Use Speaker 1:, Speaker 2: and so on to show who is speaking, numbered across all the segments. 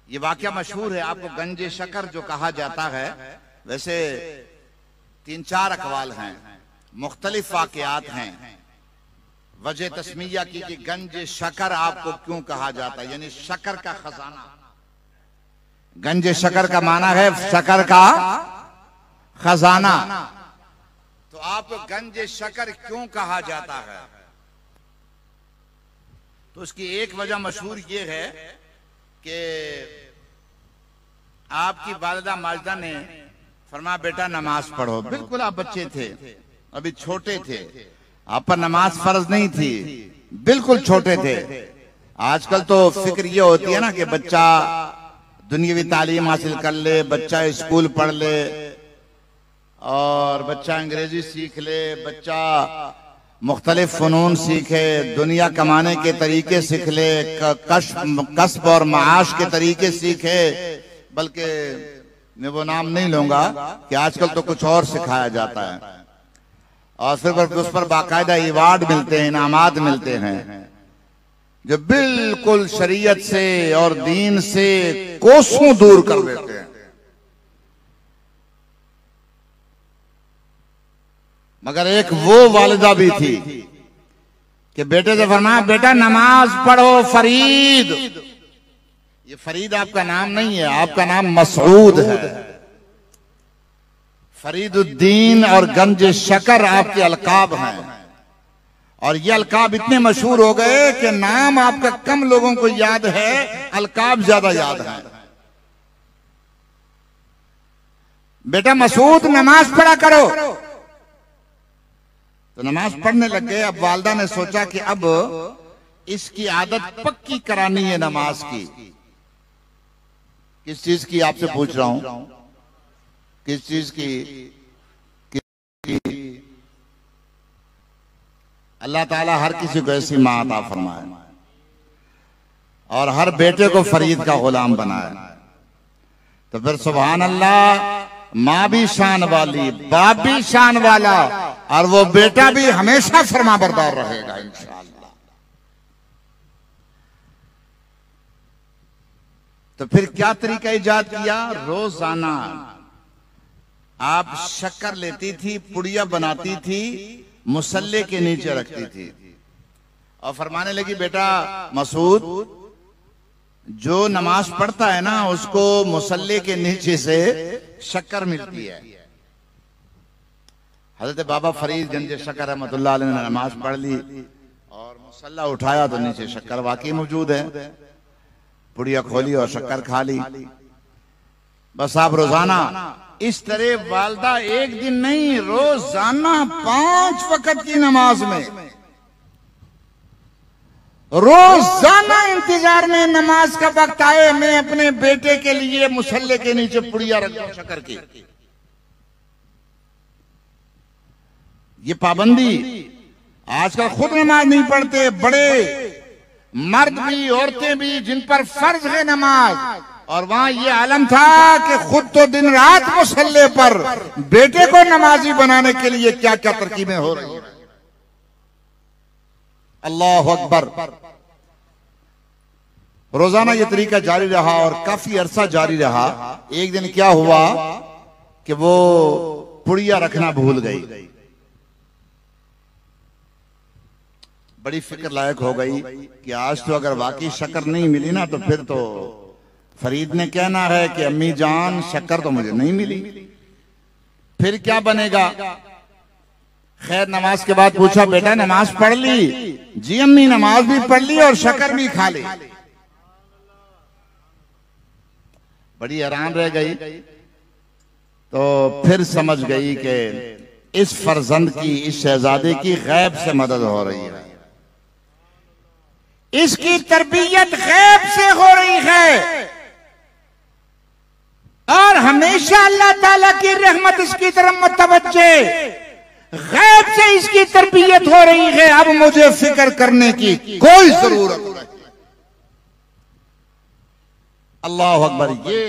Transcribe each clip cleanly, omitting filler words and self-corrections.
Speaker 1: ये वाकया मशहूर है। आपको गंज शकर जो कहा जाता है, वैसे 3-4 अकवाल हैं, मुख्तलिफ वाकयात हैं। वजह तस्मिया की कि गंज शकर आपको क्यों कहा जाता है, यानी शकर का खजाना। गंज शकर का माना है शकर का खजाना। तो आपको गंज शकर क्यों कहा जाता है? तो उसकी एक वजह मशहूर ये है कि आपकी वालिदा माजिदा ने फरमाया बेटा नमाज पढ़ो। बिल्कुल आप बच्चे थे, अभी छोटे थे, आप पर नमाज फर्ज नहीं थी, बिल्कुल छोटे थे। आजकल तो फिक्र ये होती है ना कि बच्चा दुनियावी तालीम हासिल कर ले, बच्चा स्कूल पढ़ ले और बच्चा अंग्रेजी सीख ले, बच्चा मुख्तलिफ फनून सीखे, दुनिया कमाने के तरीके सीख ले, कस्ब और माश के तरीके सीखे। बल्कि मैं वो नाम नहीं लूंगा कि आजकल तो कुछ और सिखाया जाता है और फिर उस पर बाकायदा अवार्ड मिलते हैं, इनामात मिलते हैं, जो बिल्कुल शरीयत से और दीन से कोसों दूर कर देते हैं। मगर एक वो वालिदा भी थी कि बेटे से फरमाया बेटा नमाज पढ़ो फरीद। ये फरीद आपका नाम नहीं है, आपका नाम मसऊद है। फरीदुद्दीन और गंज शकर आपके अलकाब हैं और ये अलकाब इतने मशहूर हो गए कि नाम आपका कम लोगों को याद है, अलकाब ज्यादा याद है। बेटा मसूद नमाज पढ़ा करो। तो नमाज पढ़ने लग गए। अब वालिदा ने सोचा कि अब इसकी आदत पक्की करानी है नमाज की। किस चीज की आपसे पूछ रहा हूं, किस चीज की? अल्लाह ताला हर किसी को ऐसी मां अता फरमाए और हर बेटे को फरीद का गुलाम बनाए। तो फिर सुभान अल्लाह, माँ भी शान वाली, बाप भी शान वाला और वो बेटा भी हमेशा फरमाबरदार रहेगा इंशाअल्लाह। तो फिर क्या तरीका इजाद किया? रोजाना आप शक्कर लेती थी, पुड़िया बनाती थी, मुसल्ले के नीचे रखती थी और फरमाने लगी बेटा मसूद, जो नमाज पढ़ता है ना उसको मुसल्ले के नीचे से शक्कर मिलती है। हजरत बाबा फरीद गंज शकर रहमतुल्लाह अलैह ने नमाज पढ़ ली और मुसल्ला उठाया तो नीचे शक्कर वाकई मौजूद है। पुड़िया खोली और शक्कर खा ली। बस आप रोजाना इस तरह वालिदा एक दिन नहीं, रोजाना 5 वक्त की नमाज में, रोजाना इंतजार में नमाज का वक्त आए, मैं अपने बेटे के लिए मुसल्ले के नीचे पुड़िया रख दूं शक्कर की। ये पाबंदी आजकल खुद नमाज नहीं पढ़ते, बड़े मर्द भी औरतें भी जिन पर फर्ज है नमाज, और वहां ये आलम था कि खुद तो दिन रात मुसल्ले पर बेटे को नमाजी बनाने के लिए क्या क्या तरकीबें हो रही हैं। अल्लाह अकबर। रोजाना ये तरीका जारी रहा और काफी अरसा जारी रहा। एक दिन क्या हुआ कि वो पुड़िया रखना भूल गई। बड़ी फिक्र लायक हो गई कि आज तो अगर वाकई शक्कर नहीं मिली ना तो फिर तो फरीद ने कहना है कि अम्मी जान शक्कर तो मुझे नहीं मिली, फिर क्या बनेगा। खैर नमाज के बाद पूछा बेटा नमाज पढ़ ली? जी अम्मी नमाज भी पढ़ ली और शक्कर भी खा ली। बड़ी हैरान रह गई। तो फिर समझ गई कि इस फर्जंद की, इस शहजादे की गैब से मदद हो रही है, इसकी तरबियत गैब से हो रही है और हमेशा अल्लाह ताला की रहमत इसकी तरफ मुतवज्जे, गैब से इसकी तरबियत हो रही है। अब मुझे फिक्र करने की कोई जरूरत नहीं। अल्लाह अकबर। ये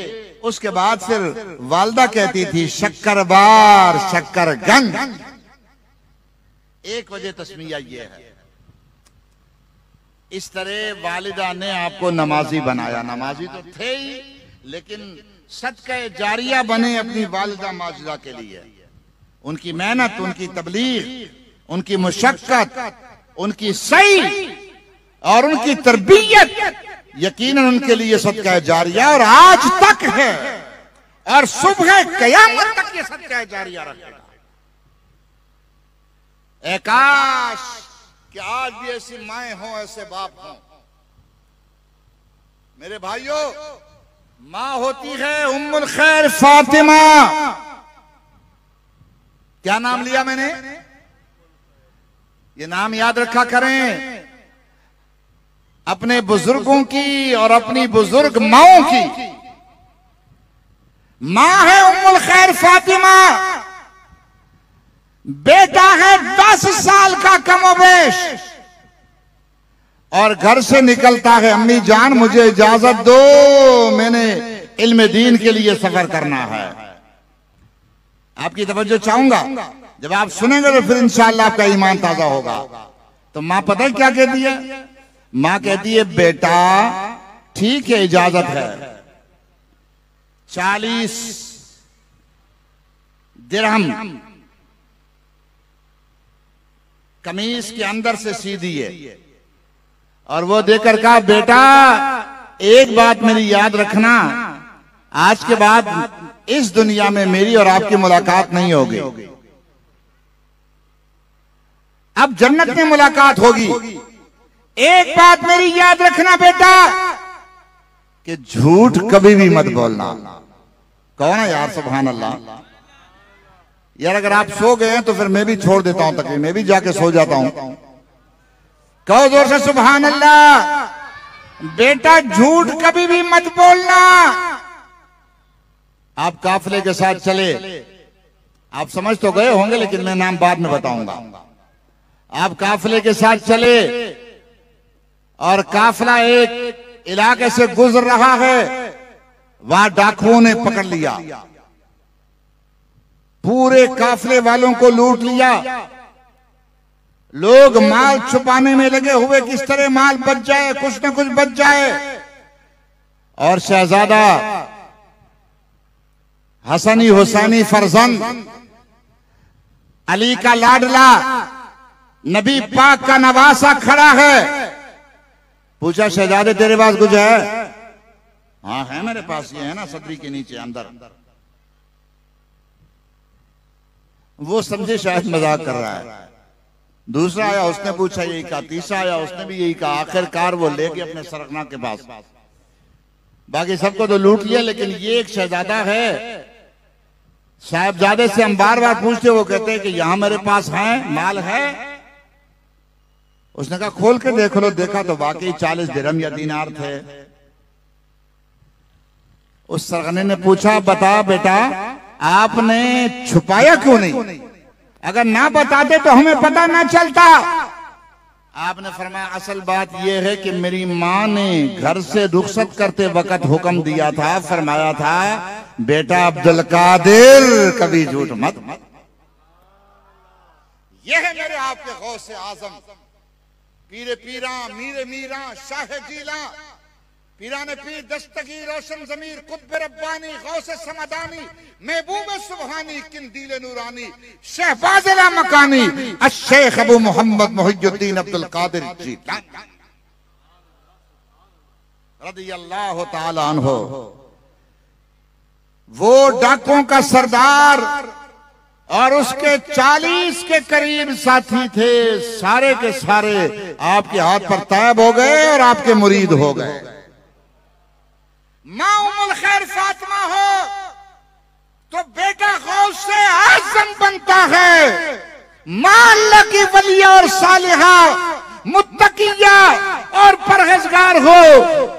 Speaker 1: उसके बाद फिर वालिदा कहती थी शक्करबार शक्करगंज। एक वजह तस्मिया ये है इस तरह वालिदा ने आपको नमाजी बनाया। नमाजी तो थे ही, लेकिन सदका जारिया बने अपनी वालिदा माजिदा के लिए। उनकी मेहनत, उनकी तबलीग, उनकी मुशक्कत, उनकी सही और उनकी तरबियत यकीनन उनके लिए सदका जारिया और आज तक है और सुबह कयामत तक ये सदका जारिया रहेगा। काश कि आज भी ऐसी माएं हों, ऐसे बाप हों। मेरे भाइयों, मां होती है उम्मुल खैर फातिमा। क्या नाम लिया मैंने? ये नाम याद रखा करें अपने बुजुर्गों की और अपनी बुजुर्ग माओं की। मां है उम्मुल खैर फातिमा, बेटा है 10 साल का कमोबेश और घर से निकलता है, अम्मी जान मुझे इजाजत दो, मैंने इल्म दीन के लिए सफर करना है। आपकी तवज्जो चाहूंगा, जब आप सुनेंगे तो फिर इंशाअल्लाह आपका ईमान ताजा होगा। तो मां पता है क्या कहती है? मां कहती है बेटा ठीक है, इजाजत है, 40 दिरहम कमीज के अंदर से सी दिए और वो देकर कहा बेटा एक बात मेरी याद रखना, आज के बाद इस दुनिया में मेरी और आपकी मुलाकात नहीं होगी, अब जन्नत में मुलाकात होगी। एक बात मेरी याद रखना बेटा कि झूठ कभी भी मत बोलना। कौन है यार? सुभान अल्लाह। यार अगर आप सो गए हैं तो फिर मैं भी छोड़ देता हूं तकलीफ, मैं भी जाके सो जाता हूं। कहो जोर से सुभान अल्लाह। बेटा झूठ कभी भी मत बोलना। आप काफिले के साथ चले, आप समझ तो गए होंगे लेकिन मैं नाम बाद में बताऊंगा। आप काफिले के साथ चले और काफिला एक इलाके से गुजर रहा है, वहां डाकुओं ने पकड़ लिया, पूरे काफिले वालों को लूट लिया। लोग माल छुपाने में लगे हुए, किस तरह माल बच जाए, कुछ न कुछ बच जाए। और शहजादा हसनी हुसैनी फरजंद, अली का लाडला, नबी पाक का नवासा खड़ा है। पूछा शहजादे तेरे पास कुछ है? हाँ है मेरे पास, ये है ना सदरी के नीचे अंदर। वो समझे शायद मजाक कर रहा है। दूसरा आया, उसने पूछा यही कहा। तीसरा आया, उसने भी यही कहा। आखिरकार वो लेके अपने सरगना के पास, बाकी सबको तो लूट लिया, लेकिन ये एक शहजादा है। साहिबजादे से हम बार बार पूछते, वो कहते हैं कि यहां मेरे पास है, माल है। उसने कहा खोल के देख लो। देखा तो वाकई 40 दिरहम या दीनार थे। उस सरगने ने पूछा बता बेटा आपने छुपाया क्यों नहीं? अगर ना बताते तो हमें पता ना चलता। आपने फरमाया असल बात यह है कि मेरी माँ ने घर से रुखसत करते वक्त हुक्म दिया था, फरमाया था बेटा अब्दुल कादिर कभी झूठ मत। यह है मेरे आपके गौसे आजम, पीरे पीरा, मीरे मीरा, शाह जीला, पीराने पीर, दस्तगीर, रोशन जमीर, कुत्ब रब्बानी, गौसे समदानी, महबूब सुबहानी, किंदील नूरानी, शहबाज़ला मकानी, अश-शेख अबू मोहम्मद मुहियुद्दीन अब्दुल कादिर जीलानी रज़ियल्लाहु ताला अन्हु। वो डाकुओं का सरदार और उसके 40 के करीब साथी थे, सारे के सारे आपके हाथ पर तैब हो गए और आपके मुरीद हो गए। मां उम्मुल खैर फातिमा हो तो बेटा गौस से आज़म बनता है। मां अल्लाह की वलिया और सालिहा, मुत्तकिया और परहेजगार हो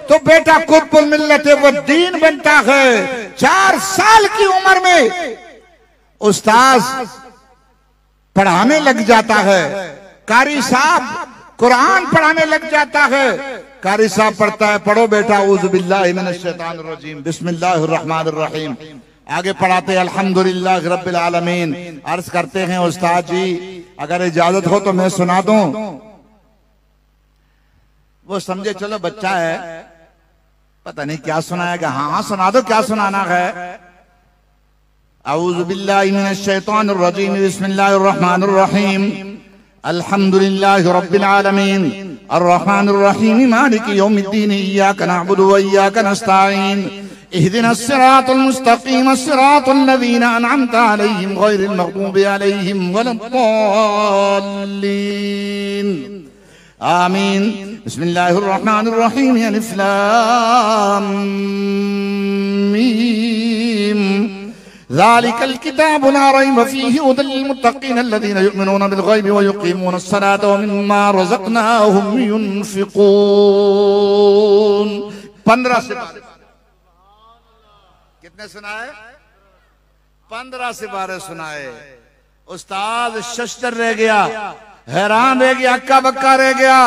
Speaker 1: तो बेटा कुतुबुल मिल्लत व दीन बनता है। 4 साल की उम्र में उस्ताद पढ़ाने लग जाता है, कारी साहब कुरान पढ़ाने लग जाता है। कारी साहब पढ़ता है पढ़ो बेटा औज़ु बिल्लाहि मिनश शैतानिर रजीम बिस्मिल्लाहिर रहमानिर रहीम। आगे पढ़ाते हैं अल्हम्दुलिल्लाह रब्बिल आलमीन। अर्ज करते हैं उस्ताद जी अगर इजाजत हो तो मैं सुना दूं। वो समझे चलो बच्चा है, पता नहीं क्या सुनाएगा। हाँ सुना दो, क्या सुनाना है। औज़ु बिल्लाहि मिनश शैतानिर रजीम, बिस्मिल्लाहिर रहमानिर रहीम, अल्हम्दुलिल्लाहि रब्बिल आलमीन, अर्रहमानिर रहीम, मालिकि यौमिद्दीन, इय्याका नअबुदु व इय्याका नस्तईन, इहदिनस सिरातल मुस्तकीम, सिरातल लज़ीना अनअमता अलैहिम गैरिल मग़दूबि अलैहिम वलद्दाल्लीन, आमीन। बिस्मिल्लाहिर रहमानिर रहीम, अलिफ लाम मीम, ज़ालिकल किताबु ला रैब फ़ीहि हुदल लिल मुत्तक़ीन अल्लज़ीना युमिनूना बिल ग़ैबि व युक़ीमूनस सलाता व मिम्मा रज़क़नाहुम युनफ़िक़ून। 15 से कितने सुनाए? 15 से 12 सुनाए। उस्ताद शशतर रह गया, हैरान रह गया, अक्का बक्का रह गया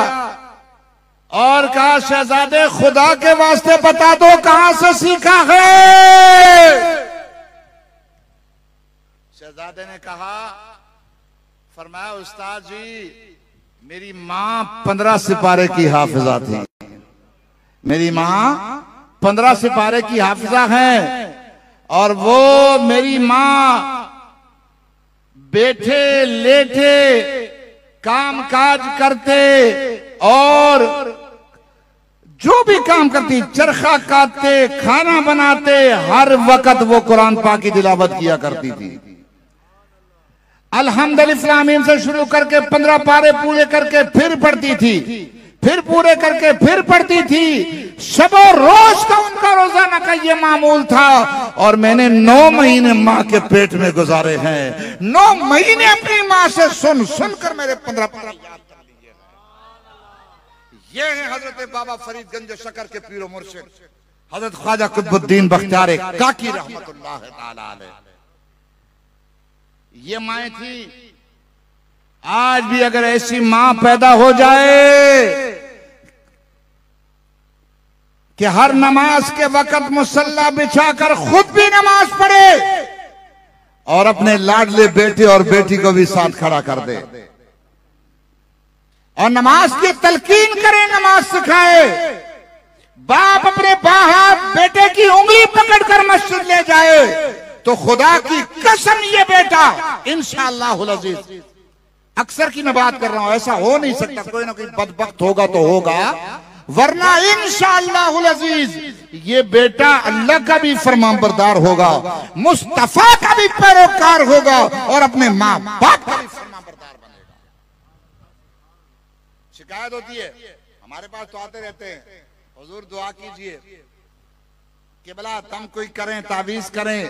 Speaker 1: और कहा शहजादे खुदा के वास्ते बता दो कहां से सीखा है। शहजादे ने कहा, फरमाया उस्ताद जी मेरी माँ 15 सिपारे की हाफिजा थी, मेरी माँ 15 सिपारे की हाफिजा है और वो मेरी माँ बैठे लेटे काम काज करते और जो भी काम करती, चरखा काटते, खाना बनाते, हर वक्त वो कुरान पाक की तिलावत किया करती थी। अल्हम्दुलिल्लाह से शुरू करके 15 पारे पूरे करके फिर पढ़ती थी, फिर पूरे करके फिर पढ़ती थी। शबो रोज का उनका रोजाना का ये मामूल था और मैंने 9 महीने माँ के पेट में गुजारे हैं। 9 महीने अपनी माँ से सुन सुनकर मेरे 15 पारे याद कर लिए। ये है हजरत बाबा फरीदगंज शकर के पीरो मुर्शिद हजरत ख्वाजा कुतुबुद्दीन बख्तियार काकी रहमतुल्लाह ताला अलैह। ये माएँ थी। आज भी अगर ऐसी मां पैदा हो जाए कि हर नमाज के वक्त मुसल्ला बिछाकर खुद भी नमाज पढ़े और अपने लाडले बेटे और बेटी को भी साथ खड़ा कर दे और नमाज की तलकीन करे, नमाज सिखाए, बाप अपने बाहर बेटे की उंगली पकड़कर मस्जिद ले जाए, तो खुदा की कसम ये बेटा इंशाअल्लाहुल अज़ीज़, अक्सर की मैं बात कर रहा हूं, ऐसा हो नहीं सकता, कोई ना कोई बदबख्त होगा तो होगा, वरना इंशाअल्लाहुल अज़ीज़ ये बेटा अल्लाह का भी फरमानबरदार होगा, मुस्तफा का भी पैरोकार होगा और अपने माँ बाप का भी फरमानबरदार बनेगा। शिकायत होती है, हमारे पास तो आते रहते हैं, हुजूर दुआ कीजिए कि भला तुम कोई करें, तावीज करें,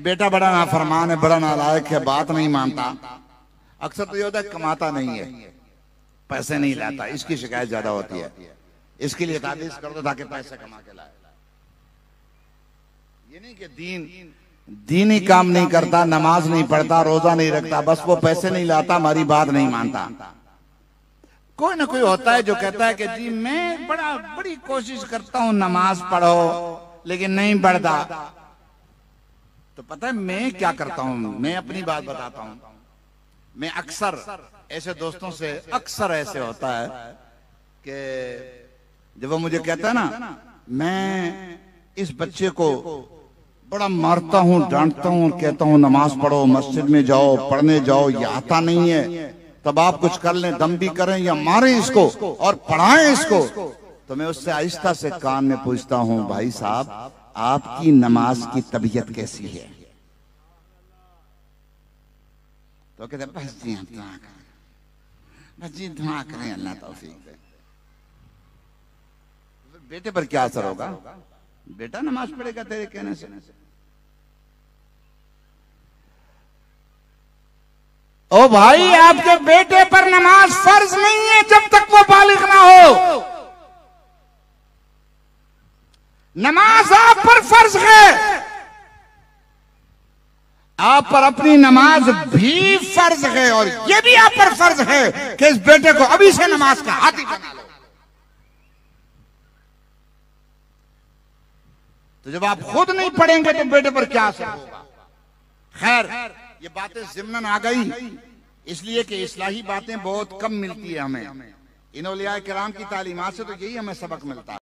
Speaker 1: बेटा बड़ा नाफरमान है, बड़ा नालायक है, बात नहीं मानता। अक्सर तो ये होता है कमाता नहीं है, पैसे नहीं लाता, इसकी शिकायत ज्यादा होती है, इसके लिए तावीज कर दो ताकि पैसे कमा के लाए। ये नहीं कि दीनी काम नहीं करता, नमाज नहीं पढ़ता, रोजा नहीं रखता, बस वो पैसे नहीं लाता, हमारी बात नहीं मानता। कोई ना कोई होता है जो कहता है कि जी मैं बड़ी कोशिश करता हूं नमाज पढ़ो लेकिन नहीं बढ़ता। तो पता है मैं क्या करता हूं, मैं अपनी बात बताता हूं। मैं अक्सर ऐसे दोस्तों से अक्सर ऐसे होता है कि जब वो मुझे कहता है ना मैं इस बच्चे को बड़ा मारता हूं, डांटता हूं, कहता हूं नमाज पढ़ो, मस्जिद में जाओ, पढ़ने जाओ, ये आता नहीं है, तब आप कुछ कर लें, दम भी करें या मारें इसको और पढ़ाएं इसको। तो मैं उससे आहिस्ता से कान में पूछता हूं, भाई साहब आपकी नमाज की तबीयत कैसी है? तो कहते बस जी हम दुआ करें, बस जी दुआ करें, अल्लाह तौफीक दे। बेटे पर क्या असर होगा? बेटा नमाज पढ़ेगा तेरे कहने से। ओ भाई आपके बेटे पर नमाज फर्ज नहीं है जब तक वो बालिग ना हो। नमाज आप पर फर्ज है, आप पर अपनी नमाज भी फर्ज है और यह भी आप पर फर्ज है कि इस बेटे को अभी से नमाज का आदी बना लो। तो जब आप खुद नहीं पढ़ेंगे तो बेटे पर क्या असर होगा? खैर ये बातें ज़िम्नन आ गई इसलिए कि इस्लाही बातें बहुत कम मिलती है हमें, इन औलिया किराम की तालीमात से तो यही हमें सबक मिलता है।